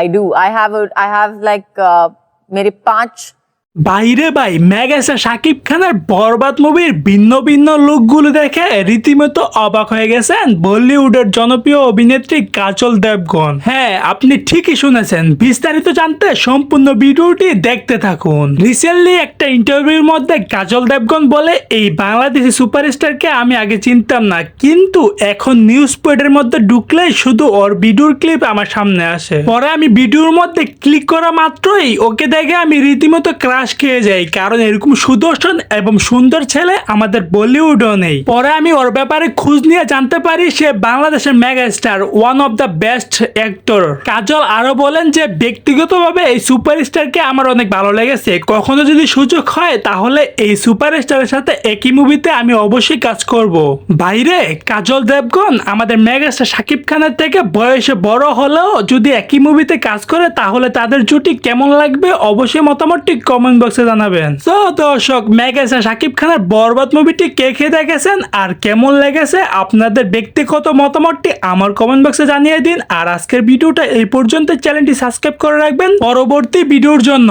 I have like मेरे 5 বাইরে ভাই মেগাস্টার শাকিব খানের বরবাদ মুভির ভিন্ন ভিন্ন লুকগুলো দেখে রীতিমতো অবাক হয়ে গেছেন বলিউডের জনপ্রিয় অভিনেত্রী কাজল দেবগন। হ্যাঁ, আপনি ঠিকই শুনেছেন। বিস্তারিত জানতে সম্পূর্ণ ভিডিওটি দেখতে থাকুন। রিসেন্টলি একটা ইন্টারভিউর মধ্যে কাজল দেবগন বলে, এই বাংলাদেশি সুপারস্টারকে আমি আগে চিনতাম না, কিন্তু এখন নিউজ পোর্টের মধ্যে ঢুকলে শুধু ওর ভিডিওর ক্লিপ আমার সামনে আসে। পরে আমি ভিডিওর মধ্যে ক্লিক করা মাত্রই ওকে দেখে আমি রীতিমতো ক্রাশ খেয়ে যাই, কারণ এরকম সুদর্শন এবং সুন্দর ছেলে আমাদের বলিউডও নেই। পরে আমি ওর ব্যাপারে খোঁজ নিয়ে জানতে পারি সে বাংলাদেশের mega star, one of the best actor. Kajal আরো বলেন যে ব্যক্তিগতভাবে এই সুপারস্টারকে আমার অনেক ভালো লেগেছে, কখনো যদি সুযোগ হয় তাহলে এই সুপারস্টারের সাথে একই মুভিতে আমি অবশ্যই কাজ করব। বাইরে কাজল দেবগন আমাদের মেগাস্টার শাকিব খানের থেকে বয়সে বড় হলেও যদি একই মুভিতে কাজ করে তাহলে তাদের জুটি কেমন লাগবে অবশ্যই মতামতটি কমেন্ট বক্সে জানাবেন। তো দর্শক, মেগাস্টার শাকিব খানের বরবাদ মুভিটি কে কে দেখেছেন আর কেমন লেগেছে আপনাদের ব্যক্তিগত মতামতটি আমার কমেন্ট বক্সে জানিয়ে দিন। আর আজকের ভিডিওটা এই পর্যন্ত, চ্যানেলটি সাবস্ক্রাইব করে রাখবেন পরবর্তী ভিডিওর জন্য।